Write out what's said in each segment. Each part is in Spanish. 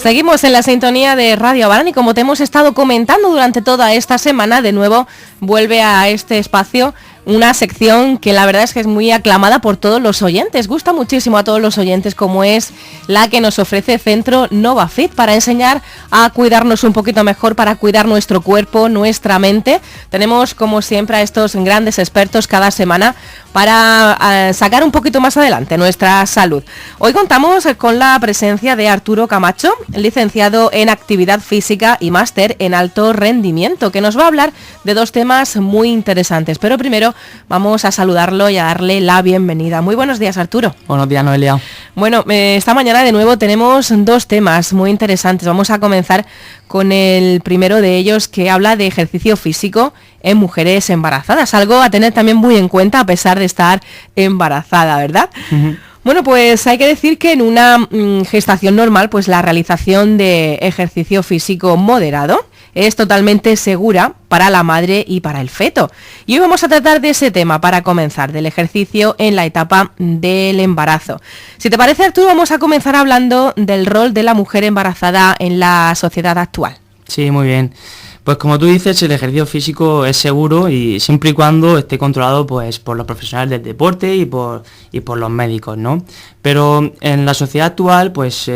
Seguimos en la sintonía de Radio Abarán y como te hemos estado comentando durante toda esta semana, de nuevo vuelve a este espacio una sección que la verdad es que es muy aclamada por todos los oyentes, gusta muchísimo a todos los oyentes, como es la que nos ofrece Centro Novafit para enseñar a cuidarnos un poquito mejor, para cuidar nuestro cuerpo, nuestra mente. Tenemos como siempre a estos grandes expertos cada semana para sacar un poquito más adelante nuestra salud. Hoy contamos con la presencia de Arturo Camacho, licenciado en Actividad Física y máster en Alto Rendimiento, que nos va a hablar de dos temas muy interesantes. Pero primero vamos a saludarlo y a darle la bienvenida. Muy buenos días, Arturo. Buenos días, Noelia. Bueno, esta mañana de nuevo tenemos dos temas muy interesantes. Vamos a comenzar con el primero de ellos, que habla de ejercicio físico en mujeres embarazadas, algo a tener también muy en cuenta a pesar de estar embarazada, ¿verdad? Uh-huh. Bueno, pues hay que decir que en una gestación normal, pues la realización de ejercicio físico moderado es totalmente segura para la madre y para el feto. Y hoy vamos a tratar de ese tema para comenzar, del ejercicio en la etapa del embarazo. Si te parece, Arturo, vamos a comenzar hablando del rol de la mujer embarazada en la sociedad actual. Sí, muy bien. Pues como tú dices, el ejercicio físico es seguro y siempre y cuando esté controlado pues por los profesionales del deporte y por los médicos, ¿no? Pero en la sociedad actual, pues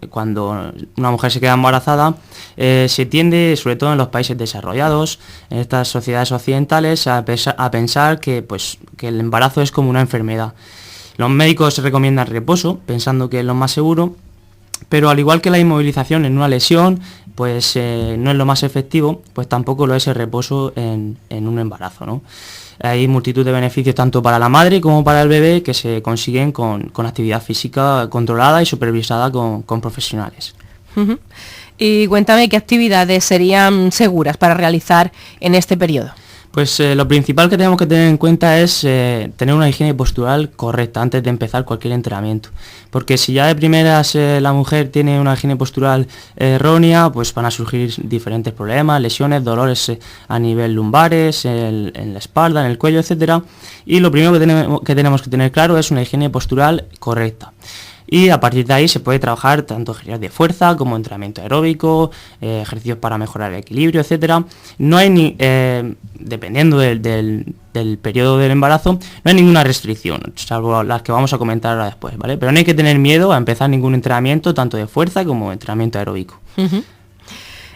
cuando una mujer se queda embarazada, se tiende, sobre todo en los países desarrollados, en estas sociedades occidentales, a pensar que el embarazo es como una enfermedad. Los médicos recomiendan reposo, pensando que es lo más seguro, pero al igual que la inmovilización en una lesión, pues no es lo más efectivo, pues tampoco lo es el reposo en un embarazo, ¿no? Hay multitud de beneficios tanto para la madre como para el bebé que se consiguen con actividad física controlada y supervisada con profesionales. Uh-huh. Y cuéntame qué actividades serían seguras para realizar en este periodo. Pues lo principal que tenemos que tener en cuenta es tener una higiene postural correcta antes de empezar cualquier entrenamiento. Porque si ya de primeras la mujer tiene una higiene postural errónea, pues van a surgir diferentes problemas, lesiones, dolores a nivel lumbares, en la espalda, en el cuello, etcétera. Y lo primero que tenemos que tener claro es una higiene postural correcta. Y a partir de ahí se puede trabajar tanto ejercicios de fuerza como entrenamiento aeróbico, ejercicios para mejorar el equilibrio, etcétera. No hay dependiendo del periodo del embarazo, no hay ninguna restricción, salvo las que vamos a comentar ahora después, ¿vale? Pero no hay que tener miedo a empezar ningún entrenamiento, tanto de fuerza como entrenamiento aeróbico. Uh-huh.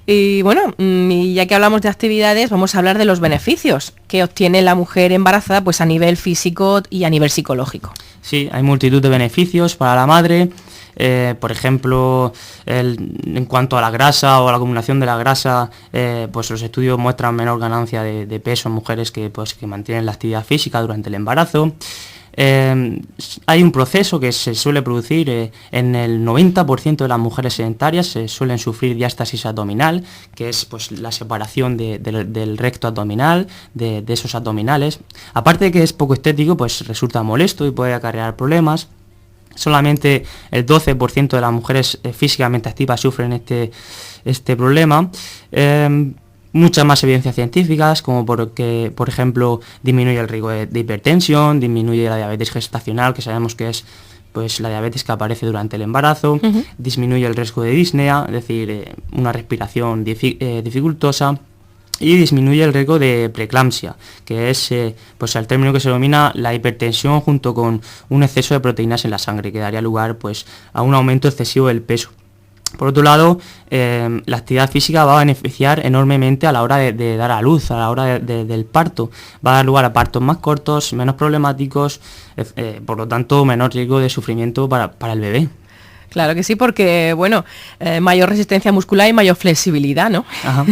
Y bueno, y ya que hablamos de actividades, vamos a hablar de los beneficios que obtiene la mujer embarazada pues a nivel físico y a nivel psicológico. Sí, hay multitud de beneficios para la madre. Por ejemplo, en cuanto a la grasa o a la acumulación de la grasa, pues los estudios muestran menor ganancia de peso en mujeres que mantienen la actividad física durante el embarazo. Hay un proceso que se suele producir en el 90% de las mujeres sedentarias, se suelen sufrir diástasis abdominal, que es pues la separación del recto abdominal, de esos abdominales. Aparte de que es poco estético, pues resulta molesto y puede acarrear problemas. Solamente el 12% de las mujeres físicamente activas sufren este problema. Muchas más evidencias científicas, como porque, por ejemplo, disminuye el riesgo de hipertensión, disminuye la diabetes gestacional, que sabemos que es pues la diabetes que aparece durante el embarazo, uh-huh. Disminuye el riesgo de disnea, es decir, una respiración dificultosa, y disminuye el riesgo de preeclampsia, que es pues el término que se denomina la hipertensión junto con un exceso de proteínas en la sangre, que daría lugar pues a un aumento excesivo del peso. Por otro lado, la actividad física va a beneficiar enormemente a la hora de dar a luz, a la hora del parto. Va a dar lugar a partos más cortos, menos problemáticos, por lo tanto, menor riesgo de sufrimiento para el bebé. Claro que sí, porque, bueno, mayor resistencia muscular y mayor flexibilidad, ¿no? Ajá.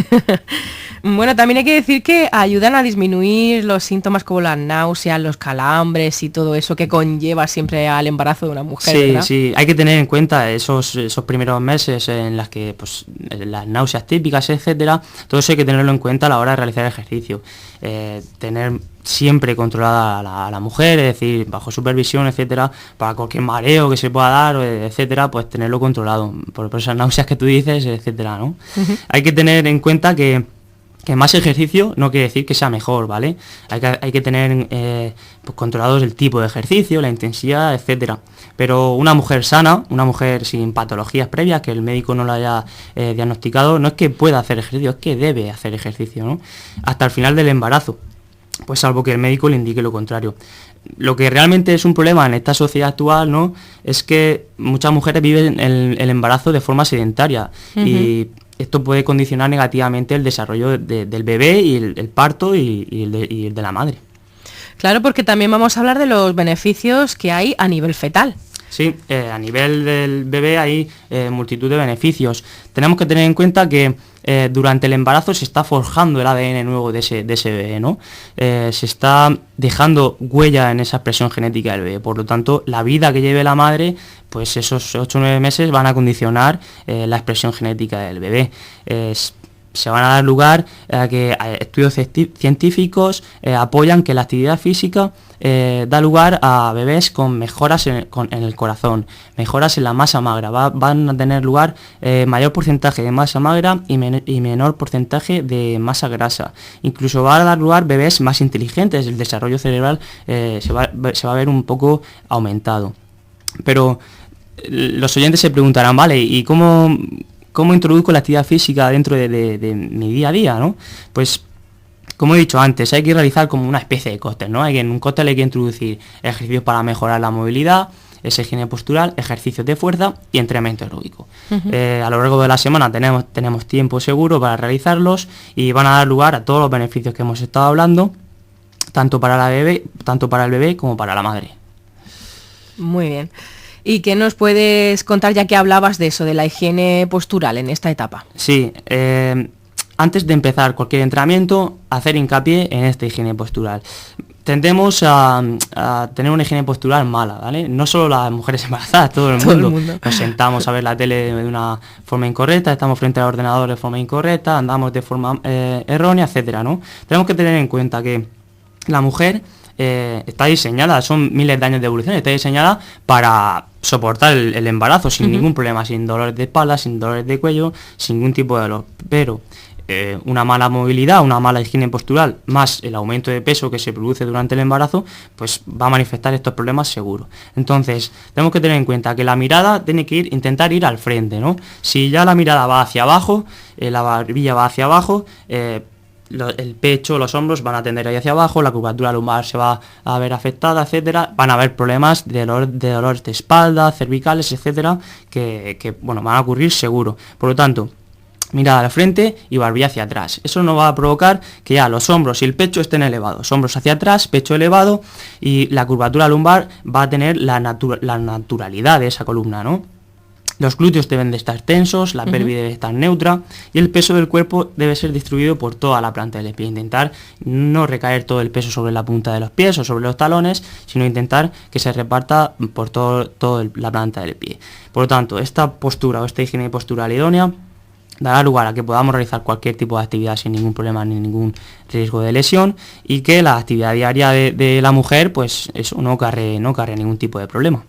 Bueno, también hay que decir que ayudan a disminuir los síntomas como las náuseas, los calambres y todo eso que conlleva siempre al embarazo de una mujer, sí, ¿verdad? Sí, hay que tener en cuenta esos primeros meses en las que pues las náuseas típicas, etcétera. Todo eso hay que tenerlo en cuenta a la hora de realizar ejercicio. Tener siempre controlada a la mujer, es decir, bajo supervisión, etcétera, para cualquier mareo que se pueda dar, etcétera, pues tenerlo controlado por esas náuseas que tú dices, etcétera, ¿no? Uh-huh. Hay que tener en cuenta que que más ejercicio no quiere decir que sea mejor, ¿vale? Hay que tener pues controlados el tipo de ejercicio, la intensidad, etcétera. Pero una mujer sana, una mujer sin patologías previas, que el médico no la haya diagnosticado, no es que pueda hacer ejercicio, es que debe hacer ejercicio, ¿no? Hasta el final del embarazo, pues salvo que el médico le indique lo contrario. Lo que realmente es un problema en esta sociedad actual, ¿no?, es que muchas mujeres viven el embarazo de forma sedentaria. Y esto puede condicionar negativamente el desarrollo del bebé y el parto y el de la madre. Claro, porque también vamos a hablar de los beneficios que hay a nivel fetal. Sí, a nivel del bebé hay multitud de beneficios. Tenemos que tener en cuenta que durante el embarazo se está forjando el ADN nuevo de ese bebé, ¿no? Se está dejando huella en esa expresión genética del bebé. Por lo tanto, la vida que lleve la madre, pues esos 8 o 9 meses van a condicionar la expresión genética del bebé. Se van a dar lugar a que estudios científicos apoyan que la actividad física da lugar a bebés con mejoras en el corazón, mejoras en la masa magra. Van a tener lugar mayor porcentaje de masa magra y menor porcentaje de masa grasa. Incluso va a dar lugar bebés más inteligentes. El desarrollo cerebral se va a ver un poco aumentado. Pero los oyentes se preguntarán, vale, ¿y cómo introduzco la actividad física dentro de mi día a día, ¿no? Pues, como he dicho antes, hay que realizar como una especie de cóctel, ¿no? En un cóctel hay que introducir ejercicios para mejorar la movilidad, esa higiene postural, ejercicios de fuerza y entrenamiento aeróbico. A lo largo de la semana tenemos tiempo seguro para realizarlos y van a dar lugar a todos los beneficios que hemos estado hablando, tanto para el bebé como para la madre. Muy bien. ¿Y qué nos puedes contar, ya que hablabas de eso, de la higiene postural en esta etapa? Sí, antes de empezar cualquier entrenamiento, hacer hincapié en esta higiene postural. Tendemos a tener una higiene postural mala, ¿vale? No solo las mujeres embarazadas, todo el mundo. Nos sentamos a ver la tele de una forma incorrecta, estamos frente al ordenador de forma incorrecta, andamos de forma errónea, etcétera, ¿no? Tenemos que tener en cuenta que la mujer está diseñada, son miles de años de evolución, está diseñada para soportar el embarazo sin ningún problema, sin dolores de espalda, sin dolores de cuello, sin ningún tipo de dolor. Pero una mala movilidad, una mala higiene postural, más el aumento de peso que se produce durante el embarazo, pues va a manifestar estos problemas seguro. Entonces, tenemos que tener en cuenta que la mirada tiene que intentar ir al frente, ¿no? Si ya la mirada va hacia abajo, la barbilla va hacia abajo, el pecho, los hombros van a tender ahí hacia abajo, la curvatura lumbar se va a ver afectada, etcétera. Van a haber problemas de dolores de espalda, cervicales, etcétera, que van a ocurrir seguro. Por lo tanto, mirada al frente y barbilla hacia atrás. Eso no va a provocar que ya los hombros y el pecho estén elevados. Hombros hacia atrás, pecho elevado, y la curvatura lumbar va a tener la naturalidad de esa columna, ¿no? Los glúteos deben de estar tensos, la pelvis debe estar neutra y el peso del cuerpo debe ser distribuido por toda la planta del pie. Intentar no recaer todo el peso sobre la punta de los pies o sobre los talones, sino intentar que se reparta por toda la planta del pie. Por lo tanto, esta postura o esta higiene postural idónea dará lugar a que podamos realizar cualquier tipo de actividad sin ningún problema ni ningún riesgo de lesión, y que la actividad diaria de la mujer, pues eso no carre ningún tipo de problema.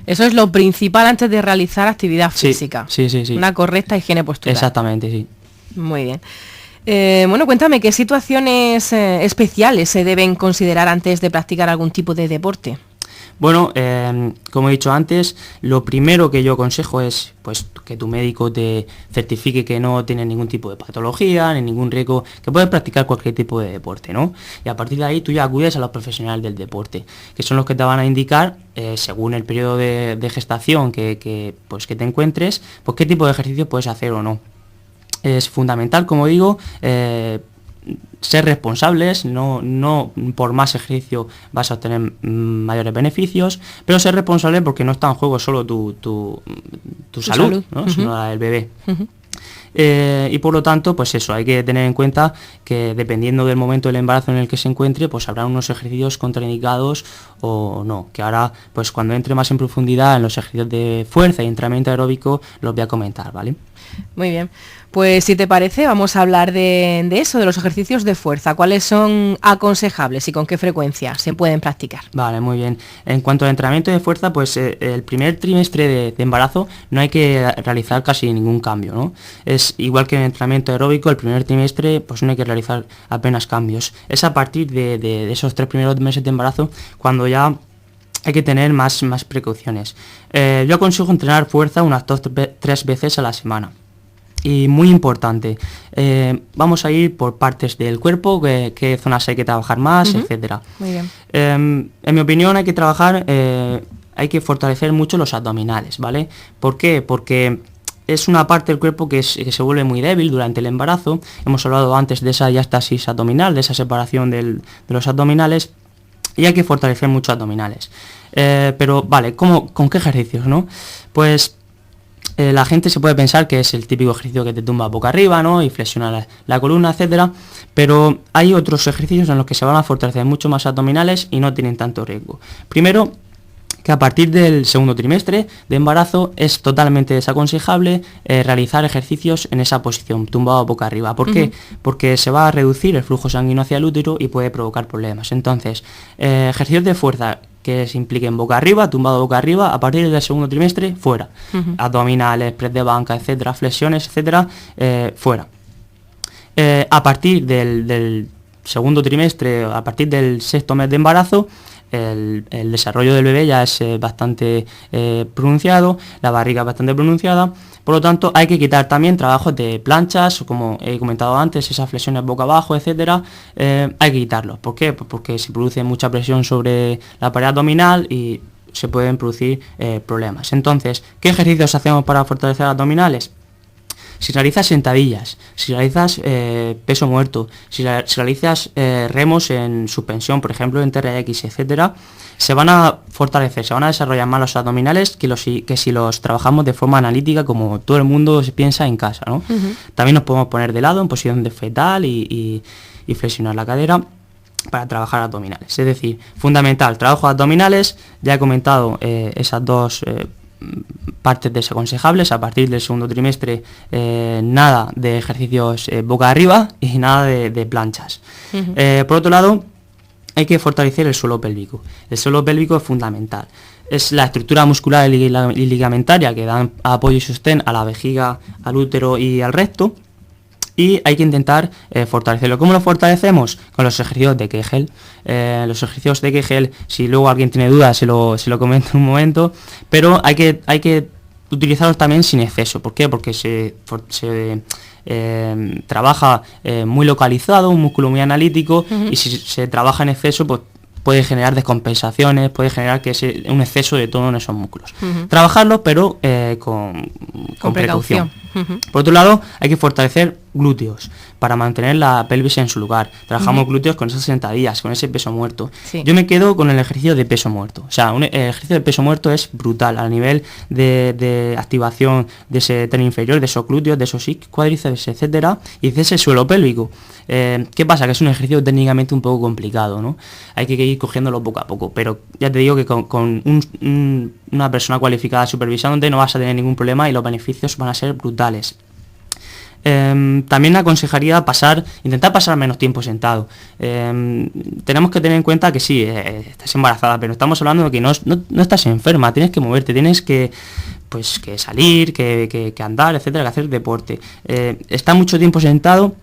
Eso es lo principal antes de realizar actividad física. Sí. Una correcta higiene postural. Exactamente, sí. Muy bien. Bueno, cuéntame, ¿qué situaciones especiales se deben considerar antes de practicar algún tipo de deporte? Bueno, como he dicho antes, lo primero que yo aconsejo es pues que tu médico te certifique que no tienes ningún tipo de patología, ni ningún riesgo, que puedes practicar cualquier tipo de deporte, ¿no? Y a partir de ahí tú ya acudes a los profesionales del deporte, que son los que te van a indicar, según el periodo de gestación que te encuentres, pues qué tipo de ejercicio puedes hacer o no. Es fundamental, como digo, ser responsables, no por más ejercicio vas a obtener mayores beneficios, pero ser responsable porque no está en juego solo tu salud, ¿no? Sino la del bebé. Y por lo tanto, pues eso, hay que tener en cuenta que dependiendo del momento del embarazo en el que se encuentre, pues habrá unos ejercicios contraindicados o no, que ahora, pues cuando entre más en profundidad en los ejercicios de fuerza y entrenamiento aeróbico, los voy a comentar, ¿vale? Muy bien, pues si te parece vamos a hablar de eso, de los ejercicios de fuerza. ¿Cuáles son aconsejables y con qué frecuencia se pueden practicar? Vale, muy bien. En cuanto al entrenamiento de fuerza, pues el primer trimestre de embarazo no hay que realizar casi ningún cambio, ¿no? es igual que en el entrenamiento aeróbico, el primer trimestre pues no hay que realizar apenas cambios. Es a partir de esos 3 primeros meses de embarazo cuando ya hay que tener más precauciones. Yo aconsejo entrenar fuerza unas 2-3 veces a la semana. Y muy importante, vamos a ir por partes del cuerpo, qué zonas hay que trabajar más, etcétera. Muy bien. En mi opinión hay que trabajar, hay que fortalecer mucho los abdominales, ¿vale? ¿Por qué? Porque es una parte del cuerpo que se vuelve muy débil durante el embarazo. Hemos hablado antes de esa diástasis abdominal, de esa separación de los abdominales, y hay que fortalecer mucho abdominales. Pero vale, ¿con qué ejercicios, no? Pues la gente se puede pensar que es el típico ejercicio que te tumba boca arriba, ¿no? Y flexiona la columna, etcétera. Pero hay otros ejercicios en los que se van a fortalecer mucho más abdominales y no tienen tanto riesgo. Primero, que a partir del segundo trimestre de embarazo es totalmente desaconsejable realizar ejercicios en esa posición, tumbado boca arriba. ¿Por qué? Porque se va a reducir el flujo sanguíneo hacia el útero y puede provocar problemas. Entonces, ejercicios de fuerza que se impliquen boca arriba, tumbado boca arriba, a partir del segundo trimestre, fuera. Abdominales, press de banca, etcétera, flexiones, etcétera, fuera. A partir del segundo trimestre, a partir del sexto mes de embarazo, el desarrollo del bebé ya es bastante pronunciado, la barriga bastante pronunciada, por lo tanto hay que quitar también trabajos de planchas, como he comentado antes, esas flexiones boca abajo, etcétera, hay que quitarlos. ¿Por qué? Pues porque se produce mucha presión sobre la pared abdominal y se pueden producir problemas. Entonces, ¿qué ejercicios hacemos para fortalecer abdominales? Si realizas sentadillas, si realizas peso muerto, si realizas remos en suspensión, por ejemplo en TRX, etcétera, se van a fortalecer, se van a desarrollar más los abdominales que si los trabajamos de forma analítica como todo el mundo se piensa en casa, ¿no? También nos podemos poner de lado en posición de fetal y flexionar la cadera para trabajar abdominales. Es decir, fundamental, trabajo de abdominales, ya he comentado esas dos partes desaconsejables. A partir del segundo trimestre nada de ejercicios boca arriba y nada de planchas. Por otro lado, hay que fortalecer el suelo pélvico. El suelo pélvico es fundamental. Es la estructura muscular y ligamentaria que dan apoyo y sostén a la vejiga, al útero y al recto. Y hay que intentar fortalecerlo. ¿Cómo lo fortalecemos? Con los ejercicios de Kegel. Los ejercicios de Kegel, si luego alguien tiene dudas, se lo comento en un momento. Pero hay que utilizarlos también sin exceso. ¿Por qué? Porque se trabaja muy localizado, un músculo muy analítico, y si se trabaja en exceso, pues puede generar descompensaciones, puede generar que sea un exceso de tono en esos músculos. Trabajarlos, pero con precaución. Por otro lado, hay que fortalecer glúteos para mantener la pelvis en su lugar. Trabajamos glúteos con esas sentadillas, con ese peso muerto. Sí. Yo me quedo con el ejercicio de peso muerto. O sea, el ejercicio de peso muerto es brutal a nivel de activación de ese tren inferior, de esos glúteos, de esos cuádriceps, etcétera, y de ese suelo pélvico. ¿Qué pasa? Que es un ejercicio técnicamente un poco complicado, ¿no? Hay que ir cogiéndolo poco a poco, pero ya te digo que con una persona cualificada supervisándote no vas a tener ningún problema y los beneficios van a ser brutales. También aconsejaría intentar pasar menos tiempo sentado. Tenemos que tener en cuenta que sí, estás embarazada, pero estamos hablando de que no estás enferma, tienes que moverte, tienes que salir, que andar, etcétera, que hacer deporte. Estar mucho tiempo sentado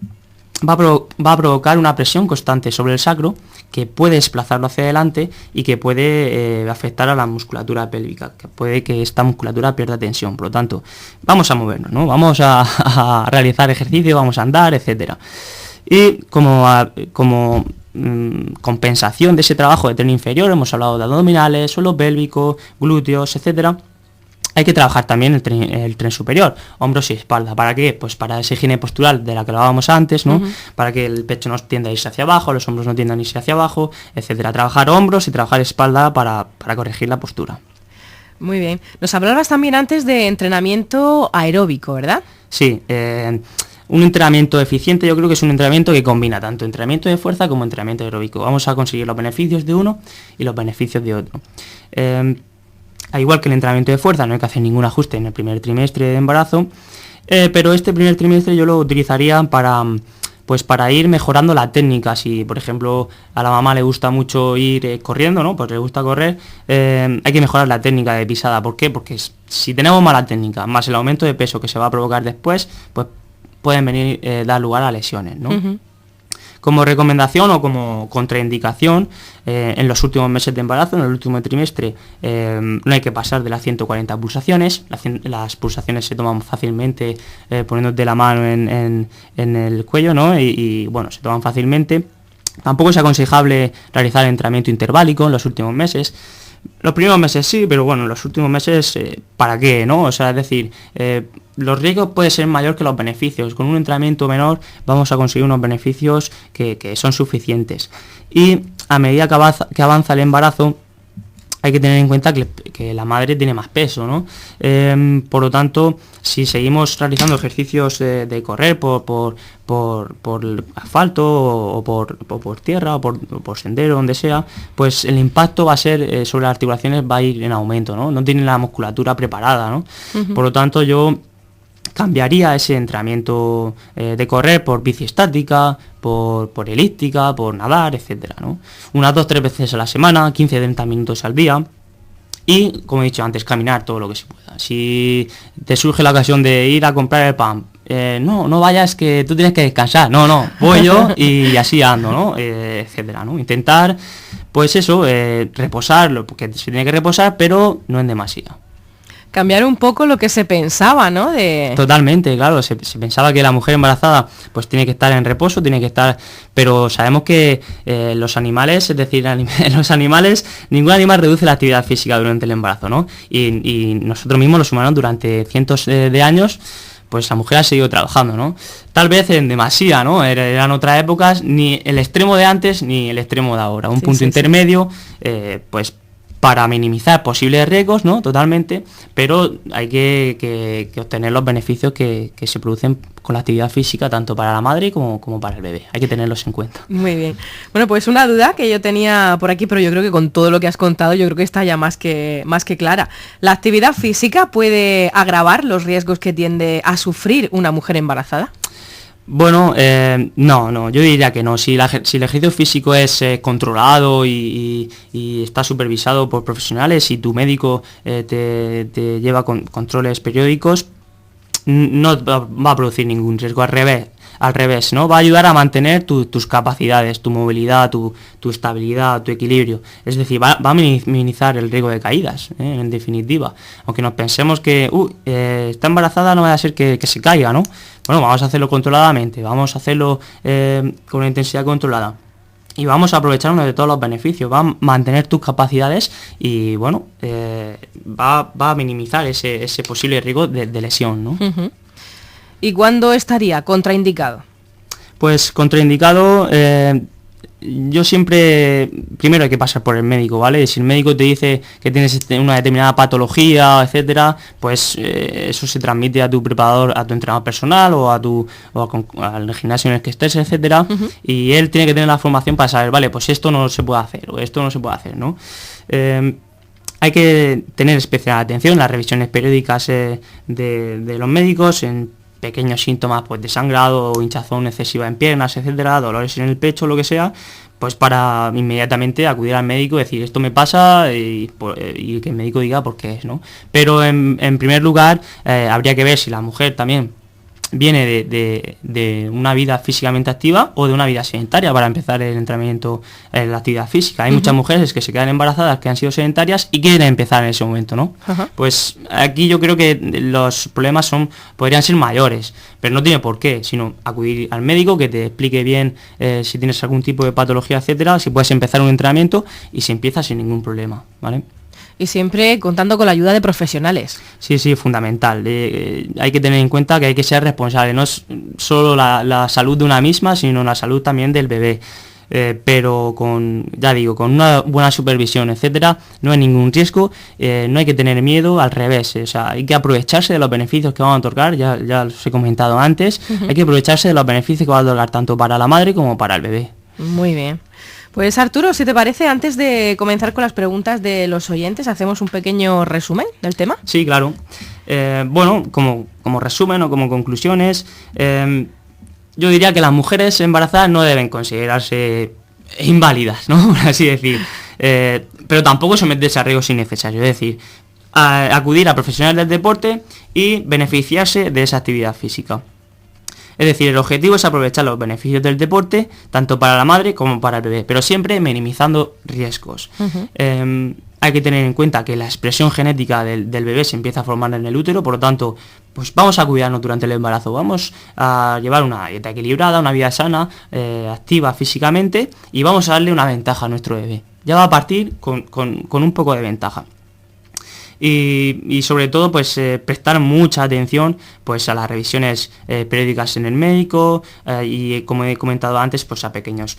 va a provocar una presión constante sobre el sacro que puede desplazarlo hacia adelante y que puede afectar a la musculatura pélvica, que puede que esta musculatura pierda tensión. Por lo tanto, vamos a movernos, ¿no? Vamos a realizar ejercicio, vamos a andar, etcétera. Y como compensación de ese trabajo de tren inferior, hemos hablado de abdominales, suelo pélvico, glúteos, etcétera. Hay que trabajar también el tren superior, hombros y espalda. ¿Para qué? Pues para esa higiene postural de la que hablábamos antes, ¿no? Para que el pecho no tienda a irse hacia abajo, los hombros no tiendan a irse hacia abajo, etcétera. Trabajar hombros y trabajar espalda para corregir la postura. Muy bien. Nos hablabas también antes de entrenamiento aeróbico, ¿verdad? Sí. Un entrenamiento eficiente yo creo que es un entrenamiento que combina tanto entrenamiento de fuerza como entrenamiento aeróbico. Vamos a conseguir los beneficios de uno y los beneficios de otro. Al igual que el entrenamiento de fuerza, no hay que hacer ningún ajuste en el primer trimestre de embarazo, pero este primer trimestre yo lo utilizaría para ir mejorando la técnica. Si, por ejemplo, a la mamá le gusta mucho ir corriendo, ¿no? Pues le gusta correr, hay que mejorar la técnica de pisada. ¿Por qué? Porque si tenemos mala técnica, más el aumento de peso que se va a provocar después, pues pueden venir dar lugar a lesiones, ¿no? Como recomendación o como contraindicación, en los últimos meses de embarazo, en el último trimestre, no hay que pasar de las 140 pulsaciones. Las pulsaciones se toman fácilmente poniéndote la mano en el cuello, ¿no? Y bueno, se toman fácilmente. Tampoco es aconsejable realizar entrenamiento interválico en los últimos meses. Los primeros meses sí, pero bueno, en los últimos meses, ¿para qué, no? O sea, es decir, los riesgos pueden ser mayor que los beneficios. Con un entrenamiento menor vamos a conseguir unos beneficios que son suficientes. Y a medida que avanza el embarazo, hay que tener en cuenta que la madre tiene más peso, ¿no? Por lo tanto, si seguimos realizando ejercicios de correr por asfalto o por tierra o por sendero, donde sea, pues el impacto va a ser sobre las articulaciones, va a ir en aumento, ¿no? No tiene la musculatura preparada, ¿no? Por lo tanto, yo cambiaría ese entrenamiento de correr por bici estática, por elíptica, por nadar, etcétera, ¿no? Unas 2-3 veces a la semana, 15-30 minutos al día. Y, como he dicho antes, caminar todo lo que se pueda. Si te surge la ocasión de ir a comprar el pan, no vayas, que tú tienes que descansar. No, voy yo y así ando, ¿no? Etcétera, ¿no? Intentar, pues eso, reposar, porque se tiene que reposar, pero no en demasía. Cambiar un poco lo que se pensaba, ¿no? Totalmente, claro, se pensaba que la mujer embarazada pues tiene que estar en reposo, tiene que estar, pero sabemos que los animales, es decir, los animales, ningún animal reduce la actividad física durante el embarazo, ¿no? Y nosotros mismos, los humanos, durante cientos de años, pues la mujer ha seguido trabajando, ¿no? Tal vez en demasía, ¿no? Eran otras épocas, ni el extremo de antes ni el extremo de ahora, un punto intermedio, pues para minimizar posibles riesgos, ¿no? Totalmente, pero hay que obtener los beneficios que se producen con la actividad física, tanto para la madre como para el bebé. Hay que tenerlos en cuenta. Muy bien. Bueno, pues una duda que yo tenía por aquí, pero yo creo que con todo lo que has contado, yo creo que está ya más que clara. ¿La actividad física puede agravar los riesgos que tiende a sufrir una mujer embarazada? Bueno, no, yo diría que no. Si el ejercicio físico es controlado y está supervisado por profesionales y tu médico te lleva con controles periódicos, no va a producir ningún riesgo. Al revés, ¿no? Va a ayudar a mantener tus capacidades, tu movilidad, tu estabilidad, tu equilibrio. Es decir, va a minimizar el riesgo de caídas, en definitiva. Aunque nos pensemos que está embarazada, no va a ser que se caiga, ¿no? Bueno, vamos a hacerlo controladamente, vamos a hacerlo con una intensidad controlada. Y vamos a aprovecharnos de todos los beneficios, va a mantener tus capacidades y, bueno, va a minimizar ese posible riesgo de lesión, ¿no? Uh-huh. ¿Y cuándo estaría contraindicado? Pues contraindicado, yo siempre, primero hay que pasar por el médico, ¿vale? Si el médico te dice que tienes una determinada patología, etcétera, pues eso se transmite a tu preparador, a tu entrenador personal o al gimnasio en el que estés, etcétera, uh-huh. Y él tiene que tener la formación para saber, vale, pues esto no se puede hacer o esto no se puede hacer, ¿no? Hay que tener especial atención en las revisiones periódicas de los médicos, en pequeños síntomas pues de sangrado o hinchazón excesiva en piernas, etcétera, dolores en el pecho, lo que sea, pues para inmediatamente acudir al médico y decir esto me pasa y que el médico diga por qué es, ¿no? Pero en primer lugar habría que ver si la mujer también viene de una vida físicamente activa o de una vida sedentaria para empezar el entrenamiento en la actividad física. Hay muchas mujeres que se quedan embarazadas, que han sido sedentarias y quieren empezar en ese momento, ¿no? Pues aquí yo creo que los problemas podrían ser mayores, pero no tiene por qué, sino acudir al médico que te explique bien si tienes algún tipo de patología, etcétera, si puedes empezar un entrenamiento y se empieza sin ningún problema, ¿vale? Y siempre contando con la ayuda de profesionales. Sí, fundamental. Hay que tener en cuenta que hay que ser responsable. No es solo la salud de una misma, sino la salud también del bebé. Pero con una buena supervisión, etcétera, no hay ningún riesgo, no hay que tener miedo, al revés. O sea, hay que aprovecharse de los beneficios que van a otorgar, ya los he comentado antes, uh-huh. Hay que aprovecharse de los beneficios que van a otorgar tanto para la madre como para el bebé. Muy bien. Pues Arturo, si te parece, antes de comenzar con las preguntas de los oyentes, hacemos un pequeño resumen del tema. Sí, claro. Bueno, como resumen o como conclusiones, yo diría que las mujeres embarazadas no deben considerarse inválidas, ¿no? Por así decir. Pero tampoco someterse a riesgos innecesarios, es decir, acudir a profesionales del deporte y beneficiarse de esa actividad física. Es decir, el objetivo es aprovechar los beneficios del deporte, tanto para la madre como para el bebé, pero siempre minimizando riesgos. Hay que tener en cuenta que la expresión genética del bebé se empieza a formar en el útero, por lo tanto, pues vamos a cuidarnos durante el embarazo, vamos a llevar una dieta equilibrada, una vida sana, activa físicamente, y vamos a darle una ventaja a nuestro bebé. Ya va a partir con un poco de ventaja. Y sobre todo pues prestar mucha atención pues a las revisiones periódicas en el médico, y como he comentado antes, pues a pequeños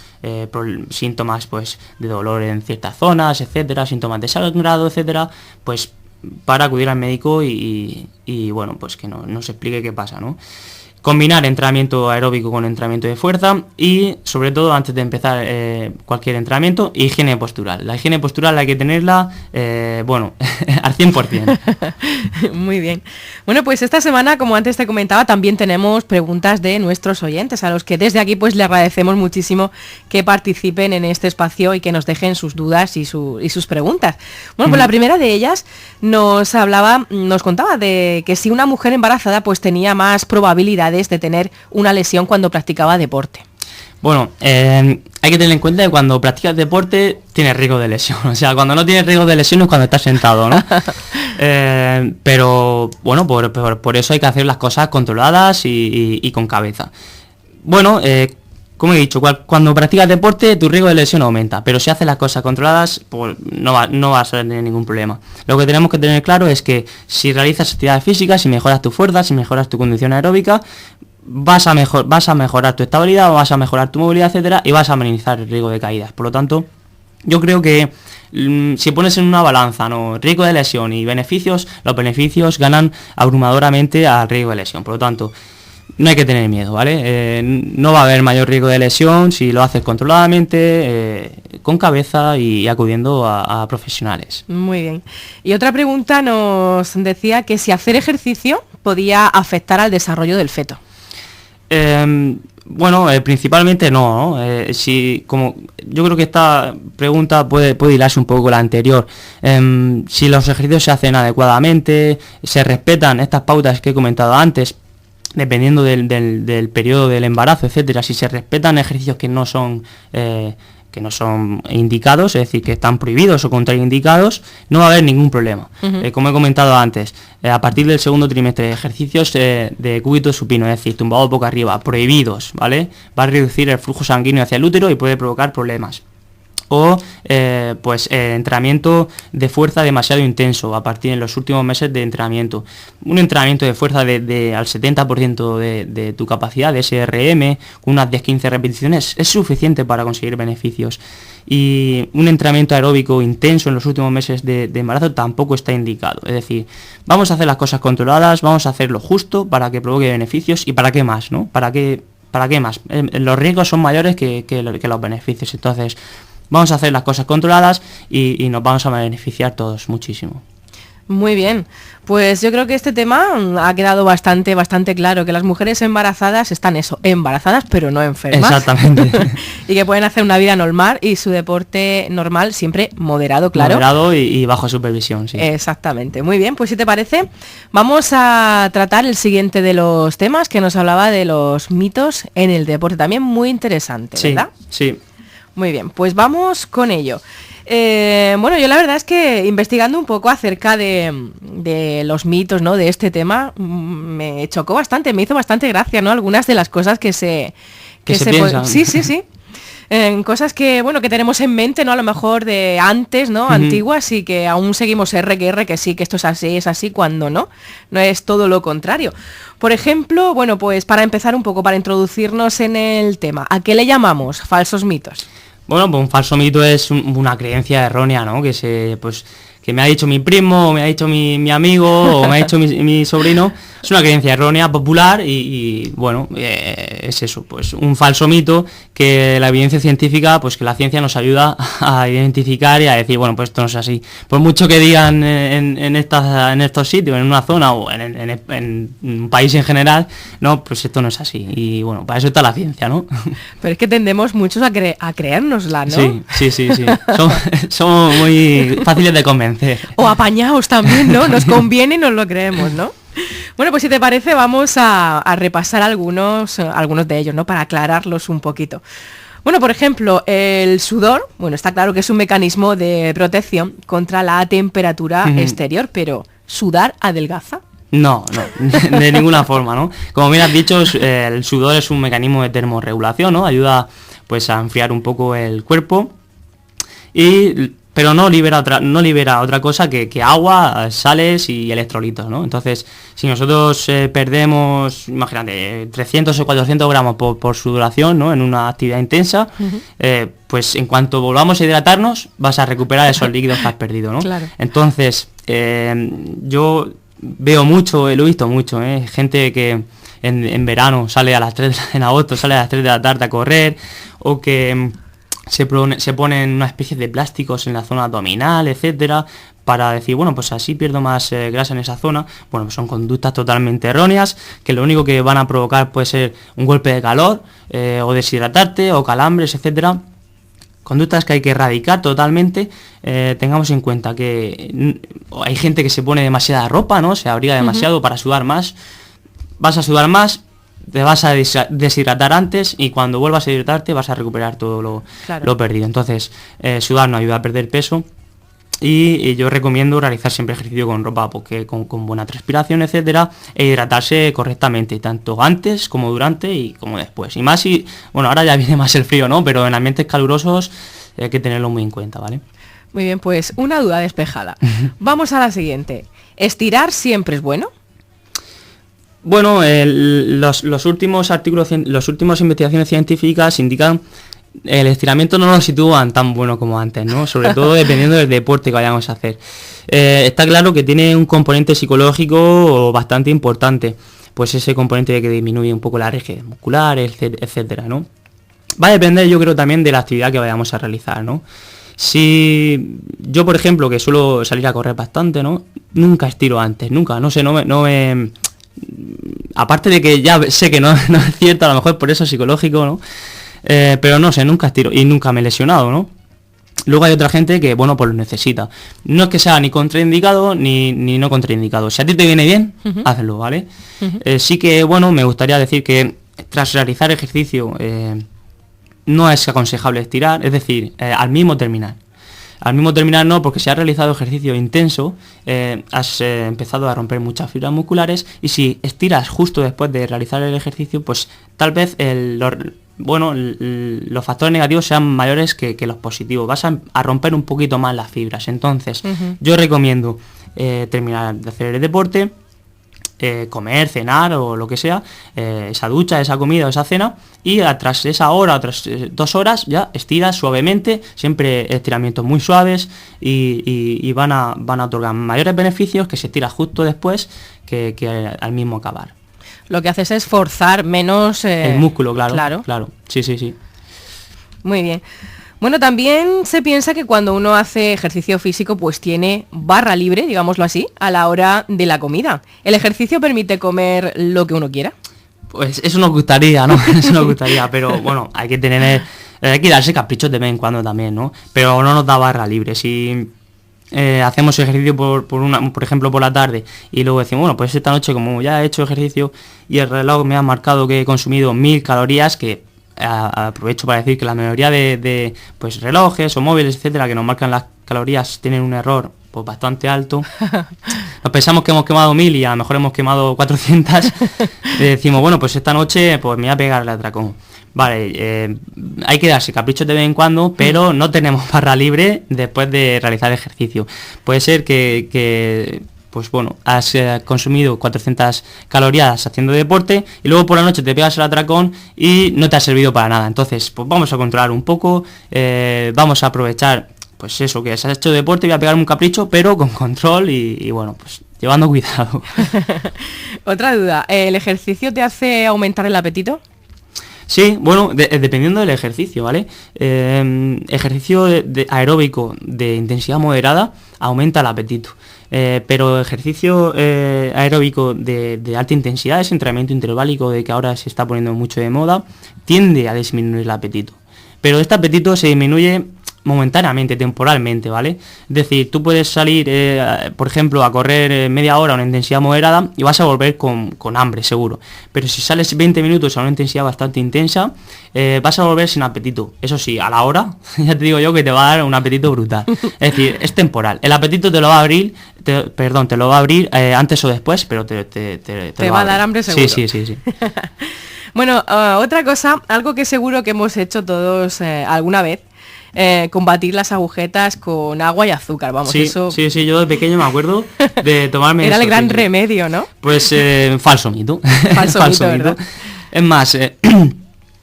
síntomas pues de dolor en ciertas zonas, etcétera, síntomas de sangrado, etcétera, pues para acudir al médico y bueno, pues que nos explique qué pasa, ¿no? Combinar entrenamiento aeróbico con entrenamiento de fuerza y, sobre todo, antes de empezar cualquier entrenamiento, higiene postural. La higiene postural hay que tenerla, bueno, al 100%. Muy bien. Bueno, pues esta semana, como antes te comentaba, también tenemos preguntas de nuestros oyentes, a los que desde aquí pues le agradecemos muchísimo que participen en este espacio y que nos dejen sus dudas y sus preguntas. Bueno, pues la primera de ellas nos contaba de que si una mujer embarazada pues tenía más probabilidades de tener una lesión cuando practicaba deporte. Bueno, hay que tener en cuenta que cuando practicas deporte tienes riesgo de lesión. O sea, cuando no tienes riesgo de lesión es cuando estás sentado, ¿no? Pero bueno, por eso hay que hacer las cosas controladas y con cabeza. Bueno, como he dicho, cuando practicas deporte tu riesgo de lesión aumenta, pero si haces las cosas controladas, pues no vas a tener ningún problema. Lo que tenemos que tener claro es que si realizas actividades físicas, si mejoras tu fuerza, si mejoras tu condición aeróbica, vas a mejorar tu estabilidad, vas a mejorar tu movilidad, etcétera, y vas a minimizar el riesgo de caídas. Por lo tanto, yo creo que si pones en una balanza, ¿no?, riesgo de lesión y beneficios, los beneficios ganan abrumadoramente al riesgo de lesión. Por lo tanto, no hay que tener miedo, ¿vale? No va a haber mayor riesgo de lesión si lo haces controladamente, con cabeza y acudiendo a profesionales. Muy bien. Y otra pregunta nos decía que si hacer ejercicio podía afectar al desarrollo del feto. Bueno, principalmente no, ¿no? Como yo creo que esta pregunta puede hilarse un poco con la anterior. Si los ejercicios se hacen adecuadamente, se respetan estas pautas que he comentado antes, dependiendo del periodo del embarazo, etcétera, si se respetan ejercicios que no son indicados, es decir, que están prohibidos o contraindicados, no va a haber ningún problema. Como he comentado antes, a partir del segundo trimestre, ejercicios de cúbito supino, es decir, tumbado boca arriba, prohibidos, ¿vale? Va a reducir el flujo sanguíneo hacia el útero y puede provocar problemas. O entrenamiento de fuerza demasiado intenso a partir de los últimos meses de entrenamiento. Un entrenamiento de fuerza al 70% de tu capacidad de SRM, con unas 10-15 repeticiones, es suficiente para conseguir beneficios. Y un entrenamiento aeróbico intenso en los últimos meses de embarazo tampoco está indicado. Es decir, vamos a hacer las cosas controladas, vamos a hacer lo justo para que provoque beneficios. ¿Y para qué más, no? ¿Para qué más? Los riesgos son mayores que los beneficios. Entonces, vamos a hacer las cosas controladas y nos vamos a beneficiar todos muchísimo. Muy bien, pues yo creo que este tema ha quedado bastante claro, que las mujeres embarazadas están embarazadas pero no enfermas. Exactamente. Y que pueden hacer una vida normal y su deporte normal siempre moderado, claro. Moderado y bajo supervisión, sí. Exactamente, muy bien, pues si te parece, vamos a tratar el siguiente de los temas que nos hablaba de los mitos en el deporte, también muy interesante, ¿verdad? Sí. Muy bien, pues vamos con ello. Bueno, yo la verdad es que investigando un poco acerca de los mitos, ¿no?, de este tema, me chocó bastante, me hizo bastante gracia, ¿no?, algunas de las cosas que se piensan. Sí. Cosas que, bueno, que tenemos en mente, ¿no?, a lo mejor de antes, ¿no?, antiguas, y que aún seguimos que sí, que esto es así, cuando no es todo lo contrario. Por ejemplo, bueno, pues para empezar un poco, para introducirnos en el tema, ¿a qué le llamamos falsos mitos? Bueno, pues un falso mito es una creencia errónea, ¿no? Que me ha dicho mi primo, o me ha dicho mi amigo, o me ha dicho mi sobrino. Es una creencia errónea, popular, y bueno, es eso, pues un falso mito que la evidencia científica, pues que la ciencia nos ayuda a identificar y a decir, bueno, pues esto no es así. Por mucho que digan en estos sitios, en una zona o en un país en general, no, pues esto no es así. Y bueno, para eso está la ciencia, ¿no? Pero es que tendemos muchos a creérnosla, ¿no? Sí. Somos muy fáciles de convencer. O apañados también, ¿no? Nos conviene y nos lo creemos, ¿no? Bueno, pues si te parece, vamos a repasar algunos de ellos, ¿no? Para aclararlos un poquito. Bueno, por ejemplo, el sudor, bueno, está claro que es un mecanismo de protección contra la temperatura exterior, pero ¿sudar adelgaza? No, de ninguna forma, ¿no? Como bien has dicho, el sudor es un mecanismo de termorregulación, ¿no? Ayuda pues a enfriar un poco el cuerpo, pero no libera otra cosa que agua, sales y electrolitos, ¿no? Entonces, si nosotros perdemos, imagínate, 300 o 400 gramos por sudoración, ¿no? En una actividad intensa, pues en cuanto volvamos a hidratarnos, vas a recuperar esos líquidos que has perdido, ¿no? Claro. Entonces, yo veo mucho, lo he visto mucho, gente que en verano sale a las 3, en agosto sale a las 3 de la tarde a correr, o que se ponen una especie de plásticos en la zona abdominal, etcétera, para decir, bueno, pues así pierdo más grasa en esa zona. Bueno, pues son conductas totalmente erróneas, que lo único que van a provocar puede ser un golpe de calor, o deshidratarte, o calambres, etcétera. Conductas que hay que erradicar totalmente. Tengamos en cuenta que hay gente que se pone demasiada ropa, ¿no? Se abriga demasiado para sudar más. Vas a sudar más, te vas a deshidratar antes, y cuando vuelvas a hidratarte vas a recuperar todo lo perdido. Entonces, sudar no ayuda a perder peso, y yo recomiendo realizar siempre ejercicio con ropa porque con buena transpiración, etcétera, e hidratarse correctamente, tanto antes como durante y como después. Y más si, bueno, ahora ya viene más el frío, ¿no? Pero en ambientes calurosos hay que tenerlo muy en cuenta, ¿vale? Muy bien, pues una duda despejada. Vamos a la siguiente. ¿Estirar siempre es bueno? Bueno, los últimos artículos, las últimas investigaciones científicas indican el estiramiento no lo sitúan tan bueno como antes, ¿no? Sobre todo dependiendo del deporte que vayamos a hacer. Está claro que tiene un componente psicológico bastante importante, pues ese componente que disminuye un poco la rigidez muscular, etcétera, ¿no? Va a depender, yo creo, también de la actividad que vayamos a realizar, ¿no? Si yo, por ejemplo, que suelo salir a correr bastante, ¿no? Nunca estiro antes, nunca, no sé, no me aparte de que ya sé que no es cierto, a lo mejor por eso es psicológico, ¿no? Pero no sé, nunca estiro y nunca me he lesionado, ¿no? Luego hay otra gente que, bueno, pues lo necesita. No es que sea ni contraindicado ni no contraindicado. Si a ti te viene bien, hazlo, ¿vale? Sí que, bueno, me gustaría decir que tras realizar ejercicio no es aconsejable estirar, es decir, al mismo terminar. Al mismo terminar no, porque si has realizado ejercicio intenso, has empezado a romper muchas fibras musculares, y si estiras justo después de realizar el ejercicio, pues tal vez los factores negativos sean mayores que los positivos. Vas a romper un poquito más las fibras. Entonces, yo recomiendo terminar de hacer el deporte, comer, cenar o lo que sea, esa ducha, esa comida o esa cena, y tras esa hora o tras 2 horas ya estiras suavemente, siempre estiramientos muy suaves, y van a otorgar mayores beneficios que si estiras justo después que al mismo acabar. Lo que haces es forzar menos el músculo, claro. Sí. Muy bien. Bueno, también se piensa que cuando uno hace ejercicio físico, pues tiene barra libre, digámoslo así, a la hora de la comida. ¿El ejercicio permite comer lo que uno quiera? Pues eso nos gustaría, ¿no? Eso nos gustaría, pero bueno, hay que darse caprichos de vez en cuando también, ¿no? Pero no nos da barra libre. Si hacemos ejercicio por ejemplo por la tarde, y luego decimos, bueno, pues esta noche como ya he hecho ejercicio y el reloj me ha marcado que he consumido 1000 calorías, que aprovecho para decir que la mayoría de pues relojes o móviles, etcétera, que nos marcan las calorías tienen un error pues bastante alto. Nos pensamos que hemos quemado 1000 y a lo mejor hemos quemado 400. Decimos, bueno, pues esta noche pues me voy a pegar el atracón. Vale, hay que darse caprichos de vez en cuando, pero no tenemos barra libre después de realizar ejercicio. Puede ser que pues bueno, has consumido 400 calorías haciendo deporte, y luego por la noche te pegas el atracón y no te ha servido para nada. Entonces, pues vamos a controlar un poco, vamos a aprovechar, pues eso, que has hecho deporte, voy a pegar un capricho, pero con control y bueno, pues llevando cuidado. Otra duda, ¿el ejercicio te hace aumentar el apetito? Sí, bueno, dependiendo del ejercicio, ¿vale? Ejercicio aeróbico de intensidad moderada aumenta el apetito. Pero ejercicio aeróbico de alta intensidad, ese entrenamiento interválico de que ahora se está poniendo mucho de moda, tiende a disminuir el apetito. Pero este apetito se disminuye momentáneamente, temporalmente, ¿vale? Es decir, tú puedes salir, por ejemplo, a correr media hora a una intensidad moderada y vas a volver con hambre, seguro. Pero si sales 20 minutos a una intensidad bastante intensa, vas a volver sin apetito. Eso sí, a la hora, ya te digo yo que te va a dar un apetito brutal. Es decir, es temporal. El apetito te lo va a abrir, te lo va a abrir antes o después, pero te va a dar hambre seguro. Sí. Bueno, otra cosa, algo que seguro que hemos hecho todos alguna vez, combatir las agujetas con agua y azúcar, vamos, sí, eso... Sí, yo de pequeño me acuerdo de tomarme Era el gran remedio, ¿no? Pues falso mito. Falso mito, ¿verdad? Es más,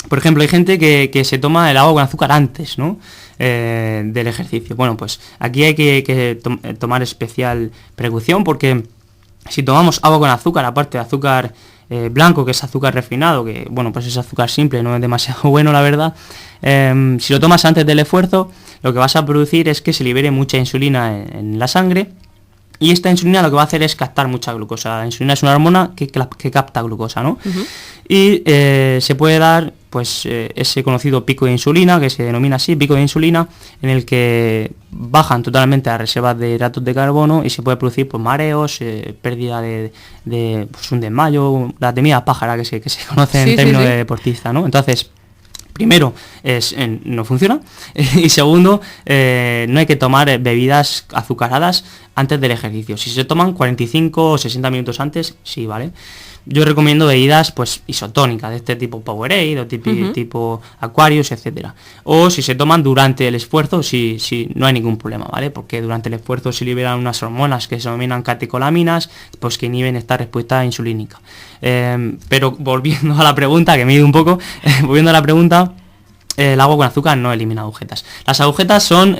por ejemplo, hay gente que se toma el agua con azúcar antes, ¿no? Del ejercicio. Bueno, pues aquí hay que tomar especial precaución, porque si tomamos agua con azúcar, aparte de azúcar blanco, que es azúcar refinado, que bueno, pues es azúcar simple, no es demasiado bueno, la verdad. Si lo tomas antes del esfuerzo, lo que vas a producir es que se libere mucha insulina en la sangre, y esta insulina lo que va a hacer es captar mucha glucosa. La insulina es una hormona que capta glucosa, ¿no? Uh-huh. Y se puede dar pues ese conocido pico de insulina, que se denomina así, pico de insulina, en el que bajan totalmente las reservas de hidratos de carbono y se puede producir pues mareos, pérdida de pues, un desmayo, la temida pájara que se conoce en términos de deportista, ¿no? Entonces, primero, no funciona, y segundo, no hay que tomar bebidas azucaradas antes del ejercicio. Si se toman 45 o 60 minutos antes, sí, ¿vale? Yo recomiendo bebidas pues isotónicas, de este tipo Powerade o tipo Aquarius, etcétera. O si se toman durante el esfuerzo, sí, no hay ningún problema, ¿vale? Porque durante el esfuerzo se liberan unas hormonas que se denominan catecolaminas, pues que inhiben esta respuesta insulínica. Pero volviendo a la pregunta, que me he ido un poco, volviendo a la pregunta, el agua con azúcar no elimina agujetas. Las agujetas son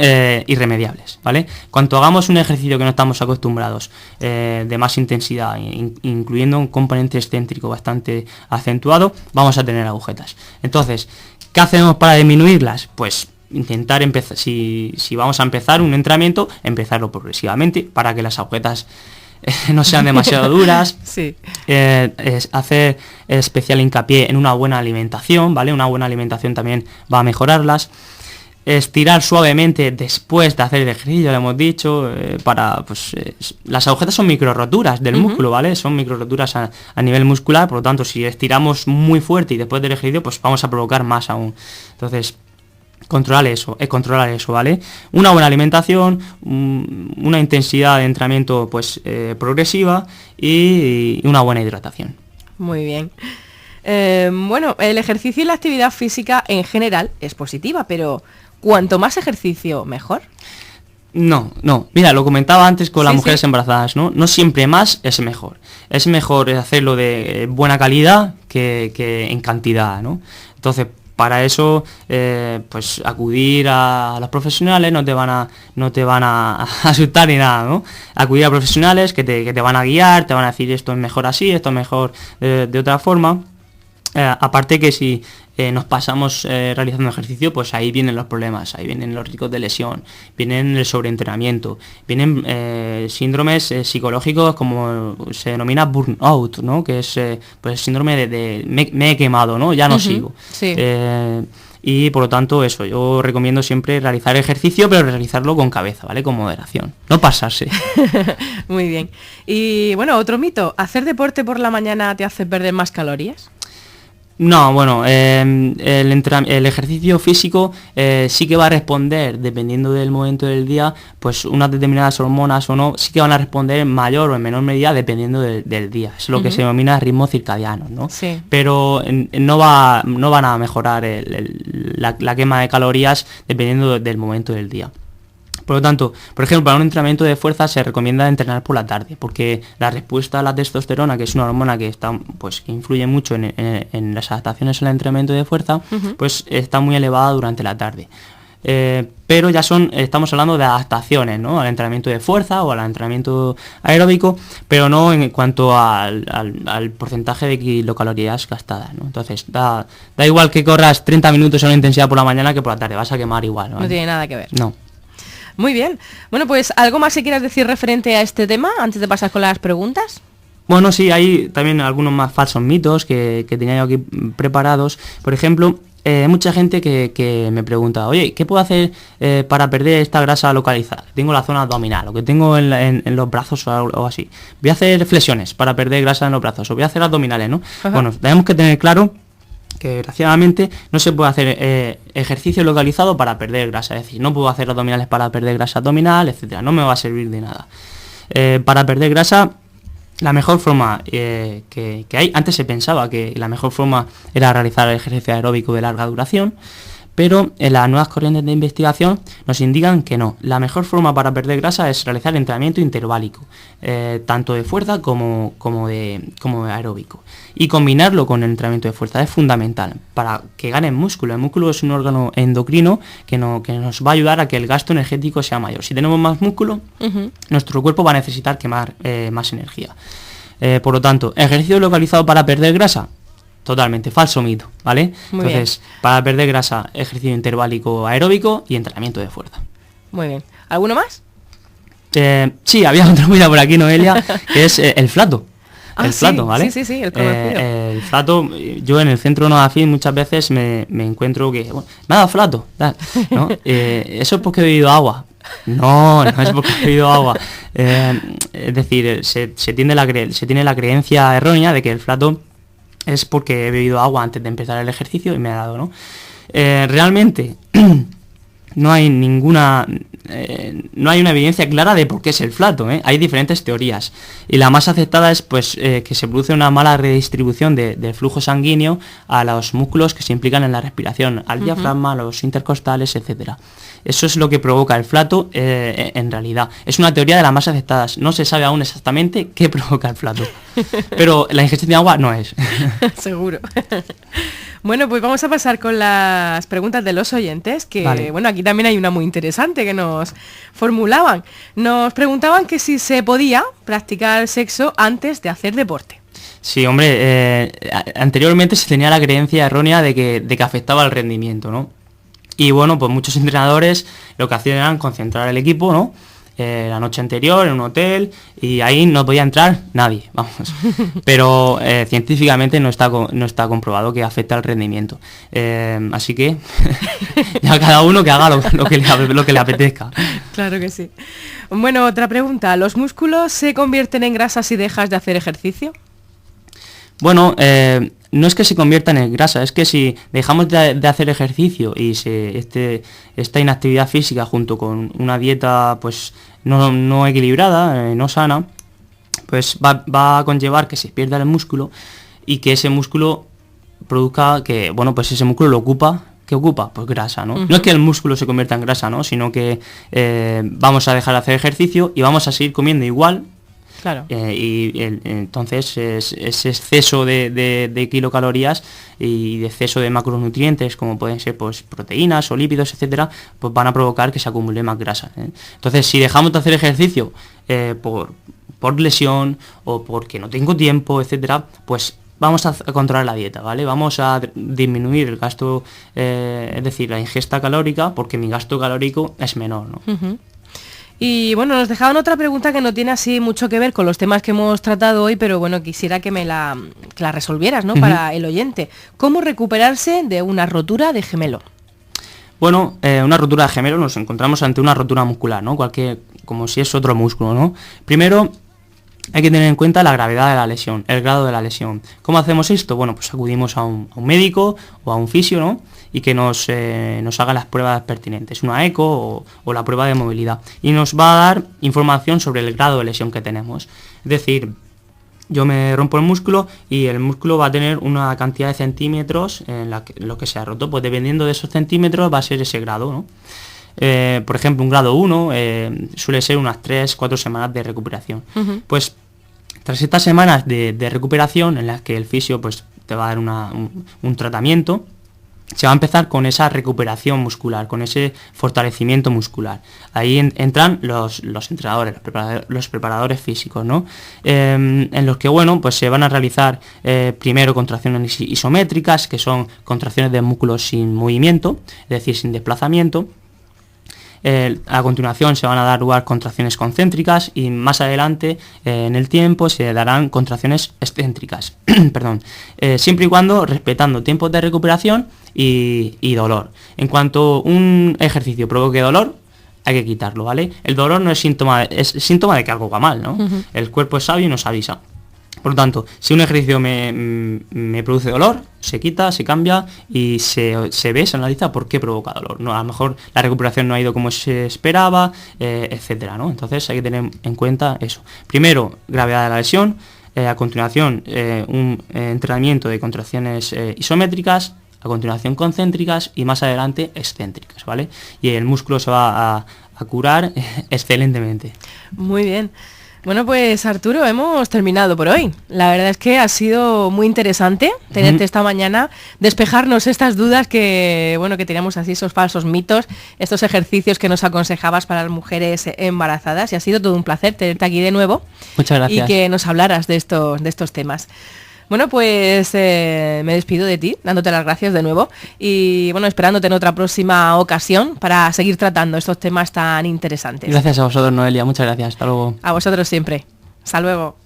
irremediables, ¿vale? Cuanto hagamos un ejercicio que no estamos acostumbrados, de más intensidad, incluyendo un componente excéntrico bastante acentuado, vamos a tener agujetas. Entonces, ¿qué hacemos para disminuirlas? Pues intentar empezar, si vamos a empezar un entrenamiento, empezarlo progresivamente para que las agujetas no sean demasiado duras. Sí. Es hacer especial hincapié en una buena alimentación, ¿vale? Una buena alimentación también va a mejorarlas. Estirar suavemente después de hacer el ejercicio, lo hemos dicho, las agujetas son micro roturas del músculo, ¿vale? Son micro roturas a nivel muscular, por lo tanto, si estiramos muy fuerte y después del ejercicio, pues vamos a provocar más aún. Entonces, controlar eso, ¿vale? Una buena alimentación, una intensidad de entrenamiento pues progresiva y una buena hidratación. Muy bien. Bueno, el ejercicio y la actividad física en general es positiva, pero cuanto más ejercicio, mejor. No. Mira, lo comentaba antes con las mujeres embarazadas, ¿no? No siempre más es mejor. Es mejor hacerlo de buena calidad que en cantidad, ¿no? Entonces, para eso, pues acudir a los profesionales, no te van a asustar ni nada, ¿no? Acudir a profesionales que te van a guiar, te van a decir esto es mejor así, esto es mejor de otra forma. Aparte que si nos pasamos realizando ejercicio, pues ahí vienen los problemas, ahí vienen los riesgos de lesión, vienen el sobreentrenamiento, vienen síndromes psicológicos como se denomina burnout, ¿no? Que es pues síndrome de me he quemado, ¿no? Ya no sigo. Sí. Y por lo tanto eso, yo recomiendo siempre realizar ejercicio, pero realizarlo con cabeza, ¿vale? Con moderación, no pasarse. Muy bien. Y bueno, otro mito, ¿hacer deporte por la mañana te hace perder más calorías? No, bueno, el ejercicio físico sí que va a responder, dependiendo del momento del día, pues unas determinadas hormonas o no, sí que van a responder en mayor o en menor medida dependiendo del día. Es lo que se denomina ritmo circadiano, ¿no? Sí. Pero no van a mejorar la quema de calorías dependiendo del momento del día. Por lo tanto, por ejemplo, para un entrenamiento de fuerza se recomienda entrenar por la tarde, porque la respuesta a la testosterona, que es una hormona que que influye mucho en las adaptaciones al entrenamiento de fuerza, pues está muy elevada durante la tarde. Pero ya estamos hablando de adaptaciones, ¿no? Al entrenamiento de fuerza o al entrenamiento aeróbico, pero no en cuanto al porcentaje de kilocalorías gastadas, ¿no? Entonces, da igual que corras 30 minutos a una intensidad por la mañana que por la tarde, vas a quemar igual, ¿no? No tiene nada que ver. No. Muy bien. Bueno, pues ¿algo más que quieras decir referente a este tema antes de pasar con las preguntas? Bueno, sí, hay también algunos más falsos mitos que tenía yo aquí preparados. Por ejemplo, mucha gente que me pregunta, oye, ¿qué puedo hacer para perder esta grasa localizada? Tengo la zona abdominal, o que tengo en los brazos o así. Voy a hacer flexiones para perder grasa en los brazos, o voy a hacer abdominales, ¿no? Ajá. Bueno, tenemos que tener claro que desgraciadamente no se puede hacer ejercicio localizado para perder grasa, es decir, no puedo hacer abdominales para perder grasa abdominal, etcétera, no me va a servir de nada. Para perder grasa, la mejor forma que hay, antes se pensaba que la mejor forma era realizar el ejercicio aeróbico de larga duración, pero las nuevas corrientes de investigación nos indican que no. La mejor forma para perder grasa es realizar entrenamiento interválico, tanto de fuerza como aeróbico. Y combinarlo con el entrenamiento de fuerza es fundamental para que ganen músculo. El músculo es un órgano endocrino que nos va a ayudar a que el gasto energético sea mayor. Si tenemos más músculo, nuestro cuerpo va a necesitar quemar más energía. Por lo tanto, ejercicio localizado para perder grasa, totalmente falso mito, ¿vale? Muy Entonces, bien. para perder grasa, ejercicio interválico aeróbico y entrenamiento de fuerza. Muy bien. ¿Alguno más? Sí, había otra movida por aquí, Noelia, que es el flato. El flato, sí, ¿vale? Sí, el conocido. El flato, yo en el centro NovaFit muchas veces me encuentro que, bueno, me ha dado flato, tal, ¿no? Eso es porque he bebido agua. No es porque he bebido agua. Es decir, se tiene la creencia errónea de que el flato es porque he bebido agua antes de empezar el ejercicio y me ha dado, ¿no? Realmente no hay una evidencia clara de por qué es el flato, ¿eh? Hay diferentes teorías y la más aceptada es pues que se produce una mala redistribución del flujo sanguíneo a los músculos que se implican en la respiración, al diafragma, a los intercostales, etcétera. Eso es lo que provoca el flato en realidad. Es una teoría de las más aceptadas. No se sabe aún exactamente qué provoca el flato. Pero la ingestión de agua no es. Seguro. Bueno, pues vamos a pasar con las preguntas de los oyentes, que vale. Bueno, aquí también hay una muy interesante que nos formulaban. Nos preguntaban que si se podía practicar sexo antes de hacer deporte. Sí, hombre, anteriormente se tenía la creencia errónea de que afectaba al rendimiento, ¿no? Y bueno, pues muchos entrenadores lo que hacían era concentrar el equipo, ¿no? La noche anterior en un hotel y ahí no podía entrar nadie, vamos. Pero científicamente no está comprobado que afecta al rendimiento. Así que ya cada uno que haga lo que le apetezca. Claro que sí. Bueno, otra pregunta. ¿Los músculos se convierten en grasa si dejas de hacer ejercicio? Bueno, no es que se conviertan en grasa, es que si dejamos de hacer ejercicio y esta inactividad física junto con una dieta pues no equilibrada, no sana, pues va a conllevar que se pierda el músculo y que ese músculo produzca que, bueno, pues ese músculo lo ocupa. ¿Qué ocupa? Pues grasa, ¿no? No es que el músculo se convierta en grasa, ¿no? Sino que vamos a dejar de hacer ejercicio y vamos a seguir comiendo igual. Claro. Entonces ese exceso de kilocalorías y de exceso de macronutrientes, como pueden ser pues proteínas o lípidos, etcétera, pues van a provocar que se acumule más grasa, ¿eh? Entonces, si dejamos de hacer ejercicio por lesión o porque no tengo tiempo, etcétera, pues vamos a controlar la dieta, ¿vale? Vamos a disminuir el gasto, es decir, la ingesta calórica, porque mi gasto calórico es menor, ¿no? Uh-huh. Y bueno, nos dejaban otra pregunta que no tiene así mucho que ver con los temas que hemos tratado hoy, pero bueno, quisiera que me la resolvieras, ¿no? Uh-huh. Para el oyente. ¿Cómo recuperarse de una rotura de gemelo? Bueno, una rotura de gemelo nos encontramos ante una rotura muscular, ¿no? Como si es otro músculo, ¿no? Primero, hay que tener en cuenta la gravedad de la lesión, el grado de la lesión. ¿Cómo hacemos esto? Bueno, pues acudimos a un médico o a un fisio, ¿no? Y que nos haga las pruebas pertinentes, una eco o la prueba de movilidad. Y nos va a dar información sobre el grado de lesión que tenemos. Es decir, yo me rompo el músculo y el músculo va a tener una cantidad de centímetros en lo que se ha roto. Pues dependiendo de esos centímetros va a ser ese grado, ¿no? Por ejemplo, un grado 1 suele ser unas 3-4 semanas de recuperación. Uh-huh. Pues tras estas semanas de recuperación en las que el fisio pues, te va a dar un tratamiento, se va a empezar con esa recuperación muscular, con ese fortalecimiento muscular. Ahí entran los entrenadores, los preparadores físicos, ¿no? En los que, bueno, pues se van a realizar primero contracciones isométricas, que son contracciones de músculos sin movimiento, es decir, sin desplazamiento. A continuación se van a dar lugar contracciones concéntricas y más adelante en el tiempo se darán contracciones excéntricas. Perdón. Siempre y cuando respetando tiempos de recuperación y dolor. En cuanto un ejercicio provoque dolor, hay que quitarlo, ¿vale? El dolor no es síntoma, es síntoma de que algo va mal, ¿no? El cuerpo es sabio y nos avisa. Por lo tanto, si un ejercicio me produce dolor, se quita, se cambia y se ve, se analiza por qué provoca dolor, ¿no? A lo mejor la recuperación no ha ido como se esperaba, etcétera, ¿no? Entonces hay que tener en cuenta eso. Primero, gravedad de la lesión. A continuación, un entrenamiento de contracciones isométricas. A continuación concéntricas y más adelante excéntricas, ¿vale? Y el músculo se va a curar excelentemente. Muy bien. Bueno, pues Arturo, hemos terminado por hoy. La verdad es que ha sido muy interesante tenerte esta mañana, despejarnos estas dudas que teníamos así, esos falsos mitos, estos ejercicios que nos aconsejabas para las mujeres embarazadas, y ha sido todo un placer tenerte aquí de nuevo. Muchas gracias. Y que nos hablaras de estos temas. Bueno, pues me despido de ti, dándote las gracias de nuevo y bueno, esperándote en otra próxima ocasión para seguir tratando estos temas tan interesantes. Gracias a vosotros, Noelia, muchas gracias, hasta luego. A vosotros siempre. Hasta luego.